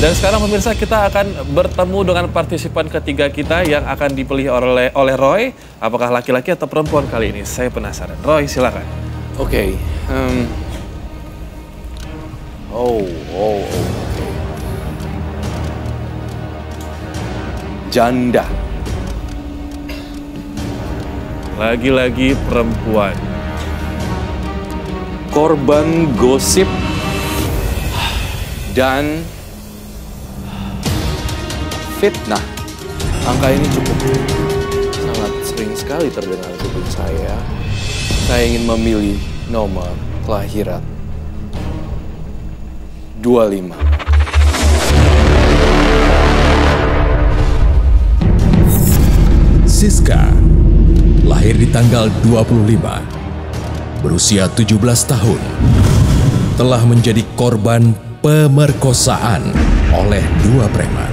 Dan sekarang pemirsa, kita akan bertemu dengan partisipan ketiga kita yang akan dipilih oleh Roy. Apakah laki-laki atau perempuan kali ini? Saya penasaran. Roy, silakan. Oke. Janda. Lagi-lagi perempuan. Korban gosip. Dan fitnah. Angka ini cukup sangat sering sekali terdengar sebelum saya. Saya ingin memilih nomor kelahiran 25. Siska lahir di tanggal 25, berusia 17 tahun, telah menjadi korban pemerkosaan oleh dua preman.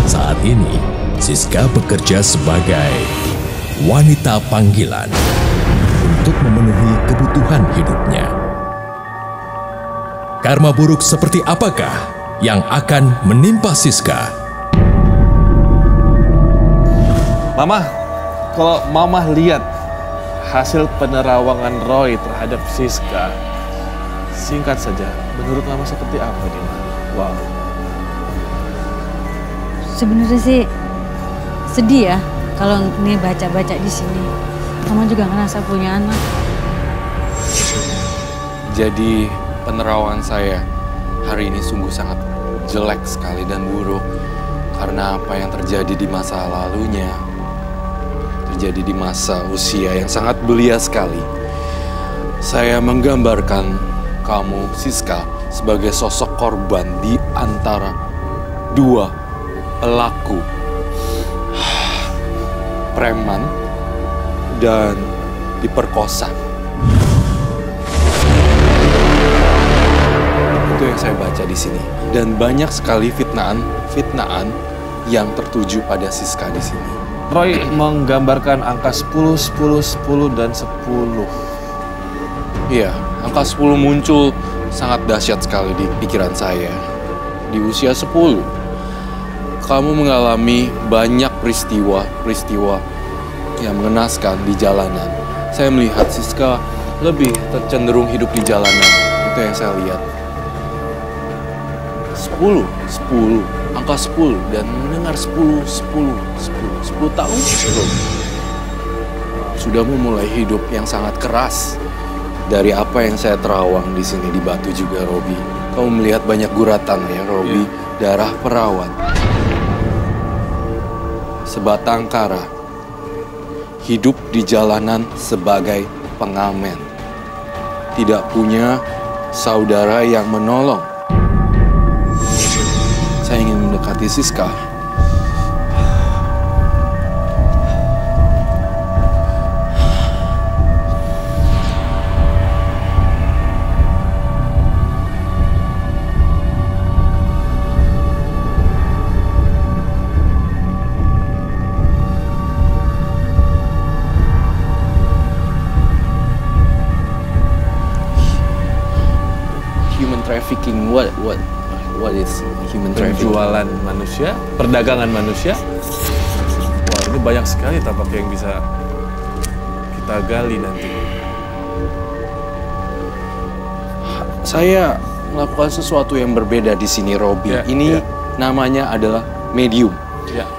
Saat ini, Siska bekerja sebagai wanita panggilan untuk memenuhi kebutuhan hidupnya. Karma buruk seperti apakah yang akan menimpa Siska? Mama, kalau Mama lihat hasil penerawangan Roy terhadap Siska, singkat saja, menurut Mama seperti apa dia? Wow. Sebenarnya sih sedih ya kalau nih baca-baca di sini. Mama juga ngerasa punya anak. Jadi penerawangan saya hari ini sungguh sangat jelek sekali dan buruk. Karena apa yang terjadi di masa lalunya, terjadi di masa usia yang sangat belia sekali. Saya menggambarkan kamu, Siska, sebagai sosok korban di antara dua pelaku preman dan diperkosa. Itu yang saya baca di sini. Dan banyak sekali fitnaan yang tertuju pada Siska di sini. Roy menggambarkan angka 10, 10, 10, dan 10. Iya, angka 10 muncul sangat dahsyat sekali di pikiran saya. Di usia 10, kamu mengalami banyak peristiwa yang mengenaskan di jalanan. Saya melihat Siska lebih cenderung hidup di jalanan. Itu yang saya lihat. 10, angka 10, dan mendengar 10 tahun sudah memulai hidup yang sangat keras. Dari apa yang saya terawang di sini di Batu juga, Robi. Kamu melihat banyak guratan ya, Robi. Darah perawat. Sebatang kara. Hidup di jalanan sebagai pengamen. Tidak punya saudara yang menolong. Saya ingin mendekati Siska. Human trafficking, what is human trafficking? Penjualan manusia, perdagangan manusia. Wah, ini banyak sekali tampaknya yang bisa kita gali nanti. Saya melakukan sesuatu yang berbeda di sini, Robi. Ini namanya adalah medium.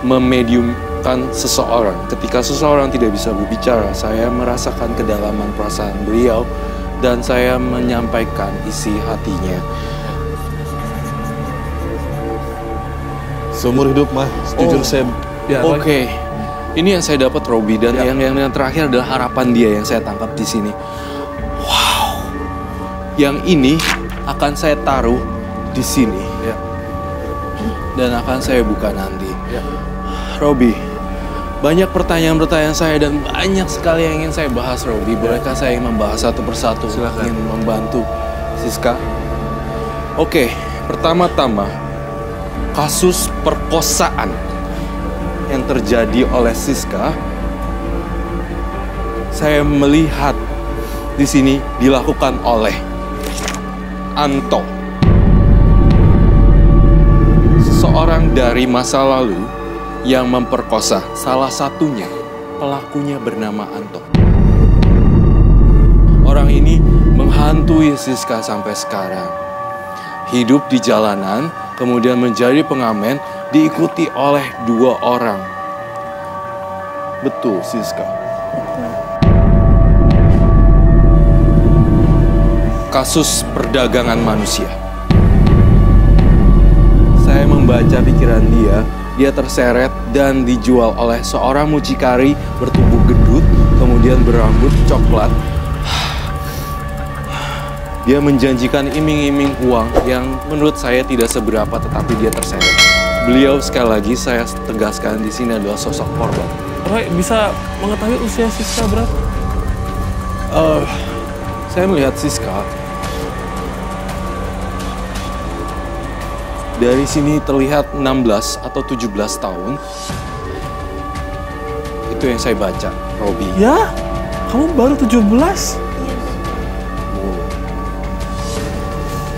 Memediumkan seseorang. Ketika seseorang tidak bisa berbicara, saya merasakan kedalaman perasaan beliau dan saya menyampaikan isi hatinya. Seumur hidup mah, jujur saya. Oke. Ini yang saya dapat, Robi, dan yang terakhir adalah harapan dia yang saya tangkap di sini. Wow. Yang ini akan saya taruh di sini. Dan akan saya buka nanti. Robi, banyak pertanyaan-pertanyaan saya dan banyak sekali yang ingin saya bahas, Robi. Bolehkah saya membahas satu persatu? Silakan. Ingin membantu Siska. Oke, pertama-tama kasus perkosaan yang terjadi oleh Siska, saya melihat di sini dilakukan oleh Anto. seseorang dari masa lalu yang memperkosa salah satunya. Pelakunya bernama Anton. Orang ini menghantui Siska sampai sekarang. Hidup di jalanan, kemudian menjadi pengamen, diikuti oleh 2 orang. Betul, Siska? Kasus perdagangan manusia. Saya membaca pikiran dia. Dia terseret dan dijual oleh seorang mucikari bertubuh gendut, kemudian berambut coklat. Dia menjanjikan iming-iming uang yang menurut saya tidak seberapa, tetapi dia terseret. Beliau, sekali lagi saya tegaskan di sini, adalah sosok korban. Roy, bisa mengetahui usia Siska berapa? Saya melihat Siska dari sini terlihat 16 atau 17 tahun. Itu yang saya baca, Robi. Ya, kamu baru 17.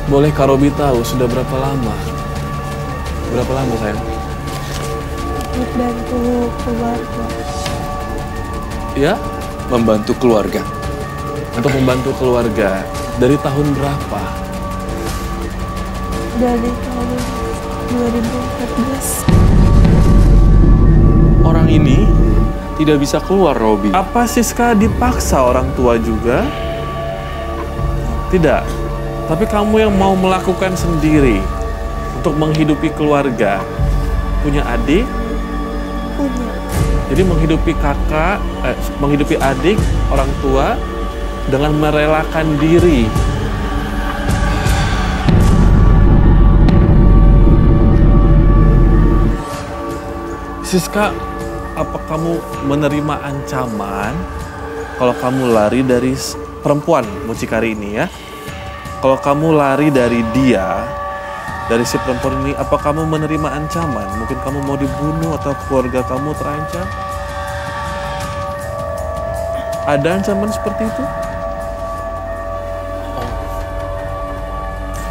Boleh Kak Robi tahu sudah berapa lama? Berapa lama, sayang? Membantu keluarga. Ya, Membantu keluarga. untuk membantu keluarga. Dari tahun berapa? Dari tahun 2014. Orang ini tidak bisa keluar, Robi. Apa Siska dipaksa orang tua juga? Tidak. Tapi kamu yang mau melakukan sendiri untuk menghidupi keluarga. Punya adik? Punya. Jadi menghidupi menghidupi adik, orang tua dengan merelakan diri. Siska, apa kamu menerima ancaman kalau kamu lari dari perempuan mucikari ini ya? Kalau kamu lari dari dia, dari si perempuan ini, apa kamu menerima ancaman? Mungkin kamu mau dibunuh atau keluarga kamu terancam? Ada ancaman seperti itu?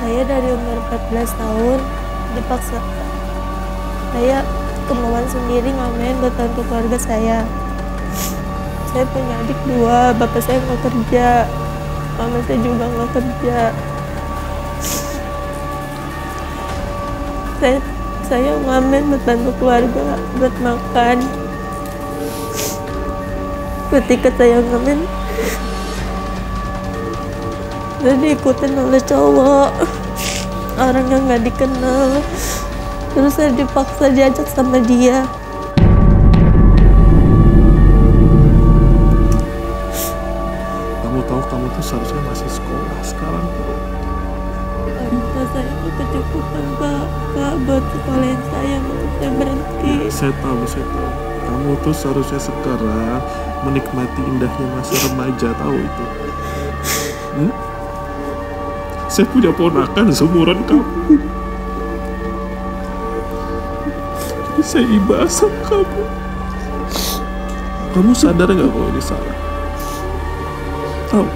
Saya dari umur 14 tahun dipaksa. Saya kemauan sendiri ngamen buat bantu keluarga saya. Saya punya adik 2, bapak saya nggak kerja, mama saya juga nggak kerja. Saya ngamen buat bantu keluarga, buat makan. Ketika saya ngamen, saya diikutin oleh cowok, orang yang nggak dikenal. Terus saya dipaksa diajak sama dia. Kamu tahu kamu tuh seharusnya masih sekolah sekarang. Orang tua saya itu kecukupan Pak buat sekolahin saya, untuk saya berhenti. Saya tahu. Kamu tuh seharusnya sekarang menikmati indahnya masa remaja, tahu itu? Saya punya ponakan seumuran kamu. Jadi saya iba sama kamu. Kamu sadar nggak kalau ini salah? Tahu?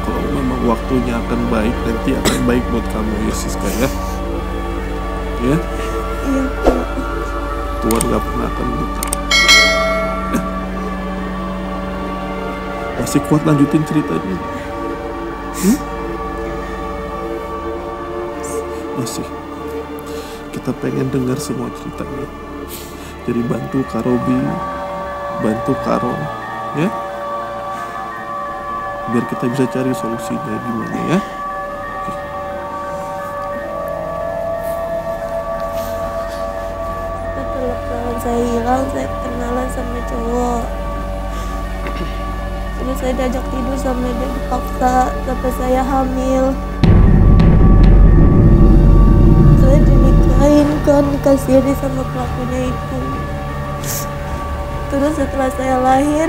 Kalau memang waktunya akan baik, nanti akan baik buat kamu ya Siska ya. Ya? Iya Pak. Tuhan gak pernah akan buta. Masih kuat lanjutin ceritanya? Masih. Kita pengen dengar semua ceritanya. Jadi bantu Kak Robi, bantu Karon, ya. Biar kita bisa cari solusinya gimana ya. Setelah kawan saya hilang, saya kenalan sama cowok. Terus saya diajak tidur sama dia, dipaksa sampai saya hamil. Saya dinikahin kan, dikasih diri sama pelakunya itu. Terus setelah saya lahir,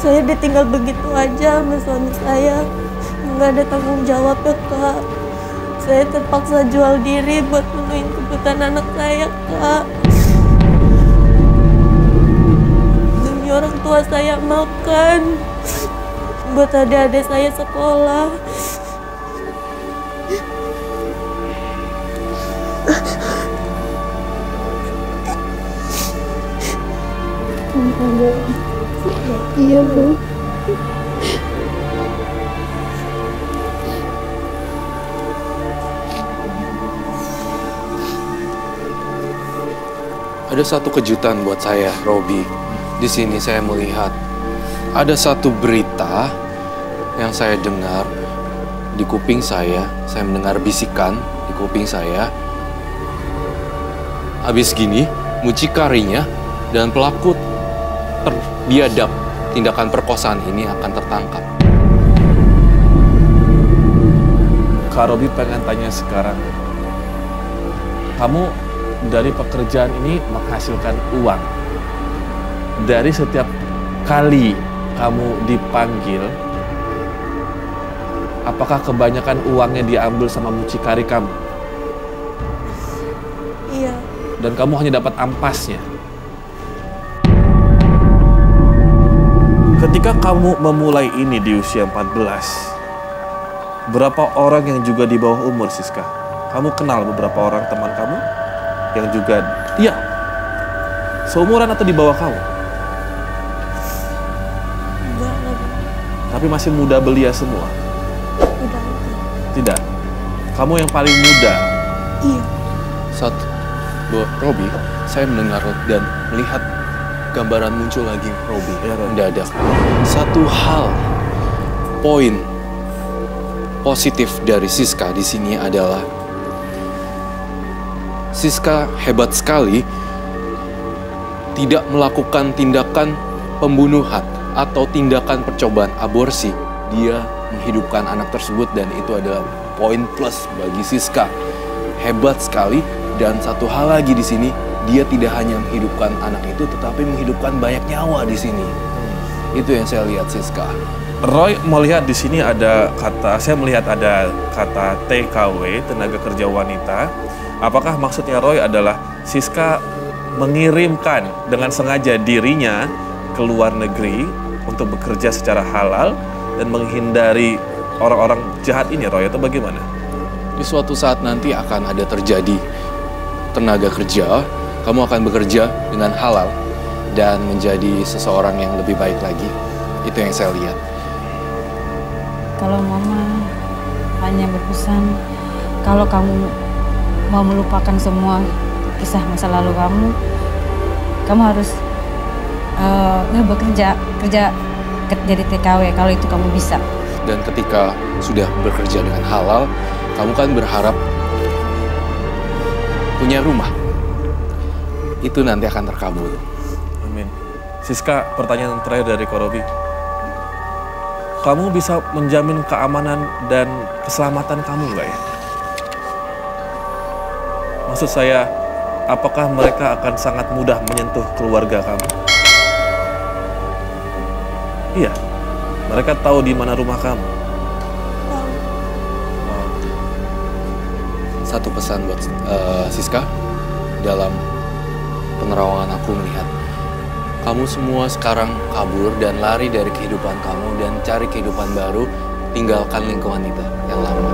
saya ditinggal begitu aja sama suami saya. Nggak ada tanggung jawab ya Kak. Saya terpaksa jual diri buat menuhin kebutuhan anak saya Kak. Demi orang tua saya makan, buat adik-adik saya sekolah. Iya, Bu. Ada satu kejutan buat saya, Robi. Di sini saya melihat ada satu berita yang saya dengar di kuping saya mendengar bisikan di kuping saya. Habis gini, mucikarinya dan pelaku biadab tindakan perkosaan ini akan tertangkap. Kak Robi pengen tanya sekarang, kamu dari pekerjaan ini menghasilkan uang. Dari setiap kali kamu dipanggil, apakah kebanyakan uangnya diambil sama mucikari kamu? Iya. Dan kamu hanya dapat ampasnya? Ketika kamu memulai ini di usia 14, berapa orang yang juga di bawah umur, Siska? Kamu kenal beberapa orang teman kamu yang juga, iya, seumuran atau di bawah kamu? Enggak. Tapi masih muda belia semua? Udah. Tidak. Kamu yang paling muda. Iya. Saat Robi, saya mendengar dan melihat gambaran muncul lagi, Robi. Ya, Robi. Mendadak. Satu hal, poin positif dari Siska di sini adalah Siska hebat sekali tidak melakukan tindakan pembunuhan atau tindakan percobaan aborsi. Dia menghidupkan anak tersebut dan itu adalah poin plus bagi Siska. Hebat sekali, dan satu hal lagi di sini, dia tidak hanya menghidupkan anak itu tetapi menghidupkan banyak nyawa di sini. Itu yang saya lihat, Siska. Roy melihat di sini ada kata, saya melihat ada kata TKW, tenaga kerja wanita. Apakah maksudnya Roy adalah Siska mengirimkan dengan sengaja dirinya ke luar negeri untuk bekerja secara halal dan menghindari orang-orang jahat ini, Roy, atau bagaimana? Di suatu saat nanti akan ada terjadi tenaga kerja, kamu akan bekerja dengan halal dan menjadi seseorang yang lebih baik lagi. Itu yang saya lihat. Kalau mama hanya berpesan, kalau kamu mau melupakan semua kisah masa lalu kamu harus bekerja jadi TKW kalau itu kamu bisa. Dan ketika sudah bekerja dengan halal, kamu kan berharap punya rumah. Itu nanti akan terkabul. Amin. Siska, pertanyaan terakhir dari Korobi. Kamu bisa menjamin keamanan dan keselamatan kamu nggak ya? Maksud saya, apakah mereka akan sangat mudah menyentuh keluarga kamu? Iya, mereka tahu di mana rumah kamu. Tahu. Wow. Satu pesan buat Siska, dalam penerawangan aku melihat kamu semua sekarang kabur dan lari dari kehidupan kamu dan cari kehidupan baru, tinggalkan lingkungan itu yang lama.